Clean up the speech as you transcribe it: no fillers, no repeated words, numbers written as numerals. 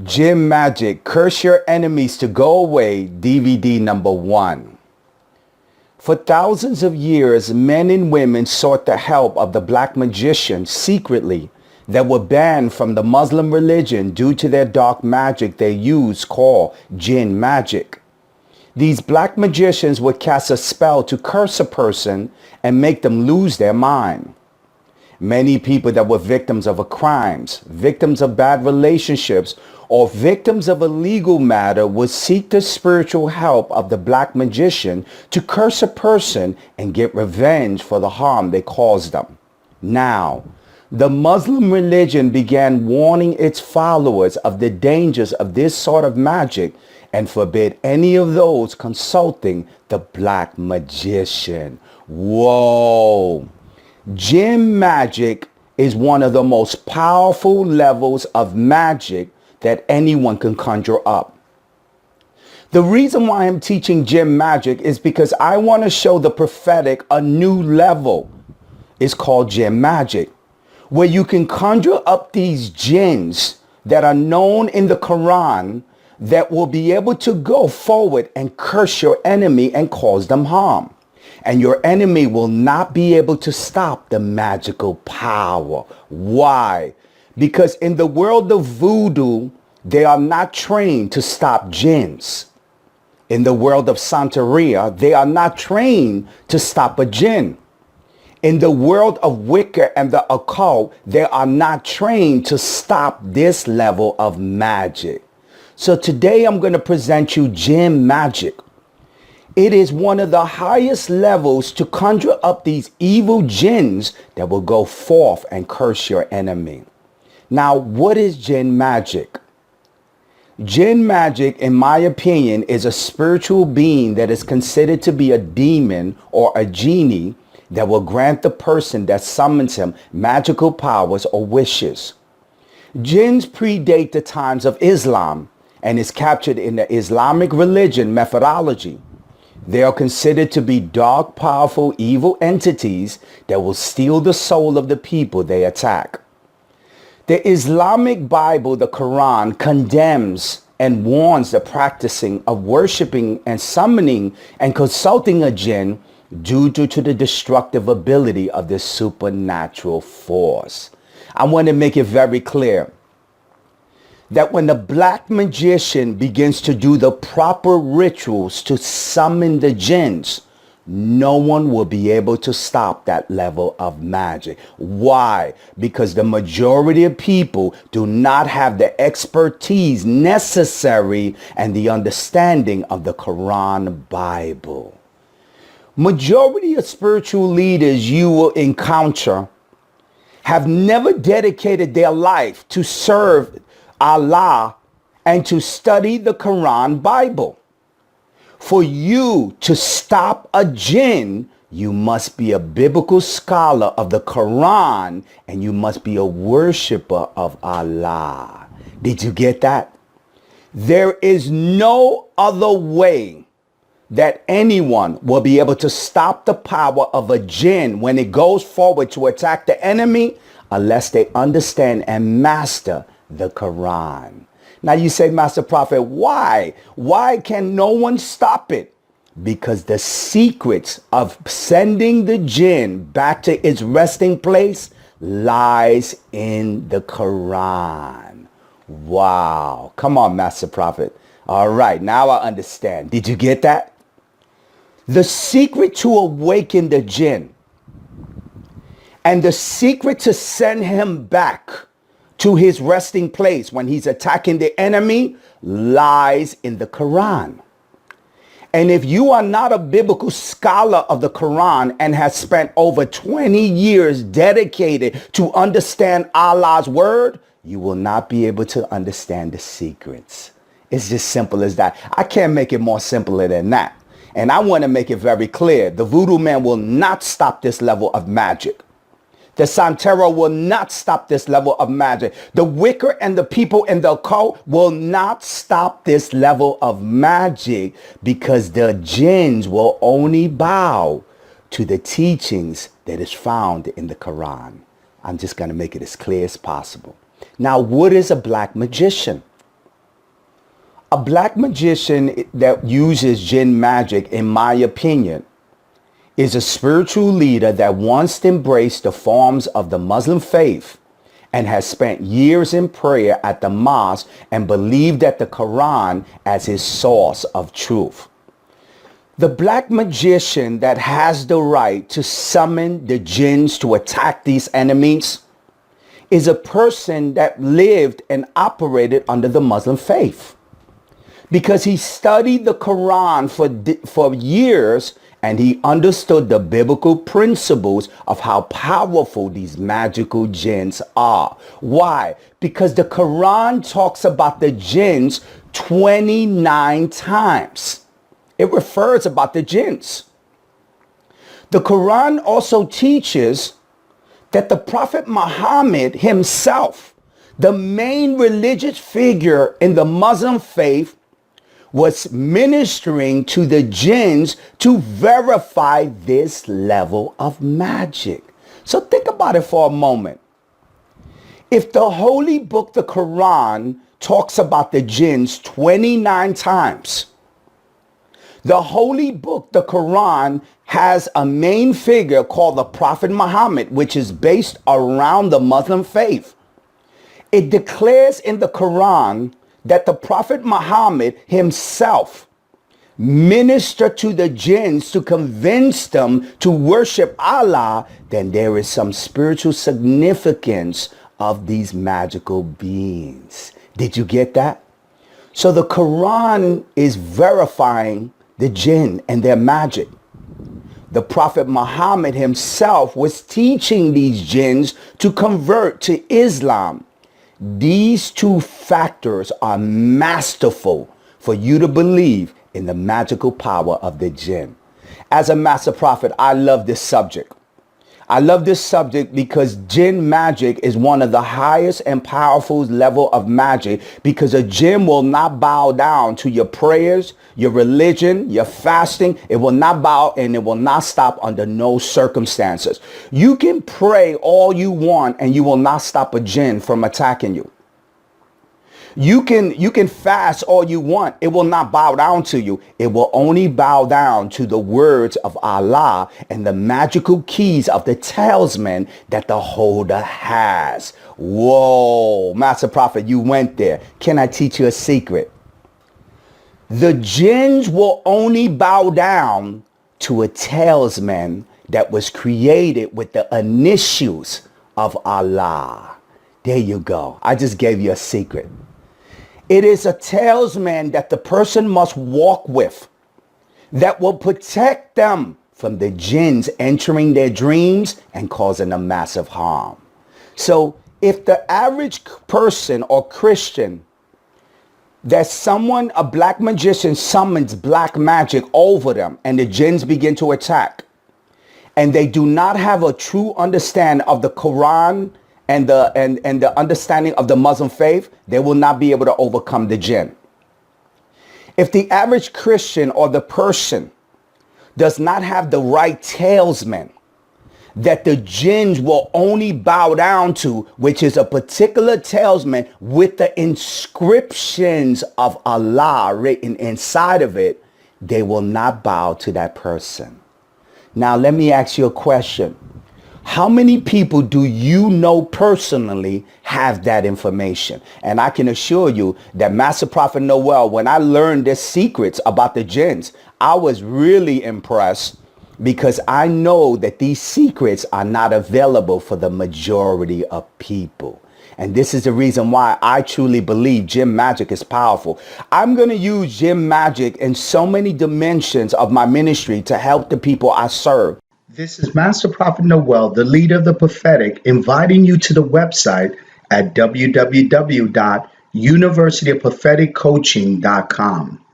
Jinn Magic, Curse Your Enemies to Go Away, DVD number 1. For thousands of years, men and women sought the help of the black magicians secretly that were banned from the Muslim religion due to their dark magic they used called Jinn Magic. These black magicians would cast a spell to curse a person and make them lose their mind. Many people that were victims of crimes, victims of bad relationships, or victims of a legal matter would seek the spiritual help of the black magician to curse a person and get revenge for the harm they caused them. Now, the Muslim religion began warning its followers of the dangers of this sort of magic and forbid any of those consulting the black magician. Whoa! Jinn Magic is one of the most powerful levels of magic that anyone can conjure up. The reason why I'm teaching Jinn Magic is because I want to show the prophetic a new level. It's called Jinn Magic, where you can conjure up these jinns that are known in the Quran that will be able to go forward and curse your enemy and cause them harm. And your enemy will not be able to stop the magical power. Why? Because in the world of voodoo, they are not trained to stop jinns. In the world of Santeria, they are not trained to stop a jinn. In the world of Wicca and the occult, they are not trained to stop this level of magic. So today I'm going to present you Jinn Magic. It is one of the highest levels to conjure up these evil jinns that will go forth and curse your enemy. Now, what is Jinn Magic? Jinn Magic, in my opinion, is a spiritual being that is considered to be a demon or a genie that will grant the person that summons him magical powers or wishes. Jinns predate the times of Islam and is captured in the Islamic religion methodology. They are considered to be dark, powerful, evil entities that will steal the soul of the people they attack. The Islamic Bible, the Quran, condemns and warns the practicing of worshiping and summoning and consulting a jinn due to the destructive ability of this supernatural force. I want to make it very clear that when the black magician begins to do the proper rituals to summon the jinns, no one will be able to stop that level of magic. Why? Because the majority of people do not have the expertise necessary and the understanding of the Quran Bible. Majority of spiritual leaders you will encounter have never dedicated their life to serve Allah and to study the Quran Bible. For you to stop a jinn, you must be a biblical scholar of the Quran and you must be a worshiper of Allah. Did you get that? There is no other way that anyone will be able to stop the power of a jinn when it goes forward to attack the enemy unless they understand and master the Quran. Now you say, Master Prophet, why? Why can no one stop it? Because the secrets of sending the jinn back to its resting place lies in the Quran. Wow. Come on, Master Prophet. All right, now I understand. Did you get that? The secret to awaken the jinn and the secret to send him back to his resting place when he's attacking the enemy lies in the Quran. And if you are not a biblical scholar of the Quran and has spent over 20 years dedicated to understand Allah's word, you will not be able to understand the secrets. It's just simple as that. I can't make it more simpler than that. And I want to make it very clear. The voodoo man will not stop this level of magic. The Santeria will not stop this level of magic. The Wicca and the people in the occult will not stop this level of magic because the jinns will only bow to the teachings that is found in the Quran. I'm just going to make it as clear as possible. Now, what is a black magician? A black magician that uses jinn magic, in my opinion, is a spiritual leader that once embraced the forms of the Muslim faith and has spent years in prayer at the mosque and believed at the Quran as his source of truth. The black magician that has the right to summon the jinns to attack these enemies is a person that lived and operated under the Muslim faith, because he studied the Quran for years and he understood the biblical principles of how powerful these magical jinns are. Why? Because the Quran talks about the jinns 29 times. It refers about the jinns. The Quran also teaches that the Prophet Muhammad himself, the main religious figure in the Muslim faith, was ministering to the jinns to verify this level of magic. So think about it for a moment. If the holy book, the Quran, talks about the jinns 29 times, the holy book, the Quran, has a main figure called the Prophet Muhammad, which is based around the Muslim faith. It declares in the Quran that the Prophet Muhammad himself ministered to the jinns to convince them to worship Allah. Then there is some spiritual significance of these magical beings. Did you get that? So the Quran is verifying the jinn and their magic. The Prophet Muhammad himself was teaching these jinns to convert to Islam. These two factors are masterful for you to believe in the magical power of the jinn. As a master prophet, I love this subject. I love this subject because jinn magic is one of the highest and powerful level of magic, because a jinn will not bow down to your prayers, your religion, your fasting. It will not bow, and it will not stop under no circumstances. You can pray all you want and you will not stop a jinn from attacking you. You can fast all you want. It will not bow down to you. It will only bow down to the words of Allah and the magical keys of the talisman that the holder has. Whoa, Master Prophet, you went there. Can I teach you a secret? The jinns will only bow down to a talisman that was created with the initials of Allah. There you go. I just gave you a secret. It is a talisman that the person must walk with that will protect them from the jinns entering their dreams and causing them massive harm. So if the average person or Christian, that someone, a black magician, summons black magic over them and the jinns begin to attack, and they do not have a true understanding of the Quran and the understanding of the Muslim faith, they will not be able to overcome the jinn. If the average Christian or the person does not have the right talisman that the jinns will only bow down to, which is a particular talisman with the inscriptions of Allah written inside of it, they will not bow to that person. Now let me ask you a question. How many people do you know personally have that information? And I can assure you that Master Prophet Noel, when I learned the secrets about the jinns, I was really impressed, because I know that these secrets are not available for the majority of people. And this is the reason why I truly believe jinn magic is powerful. I'm going to use jinn magic in so many dimensions of my ministry to help the people I serve. This is Master Prophet Noel, the leader of the prophetic, inviting you to the website at www.universityofpropheticcoaching.com.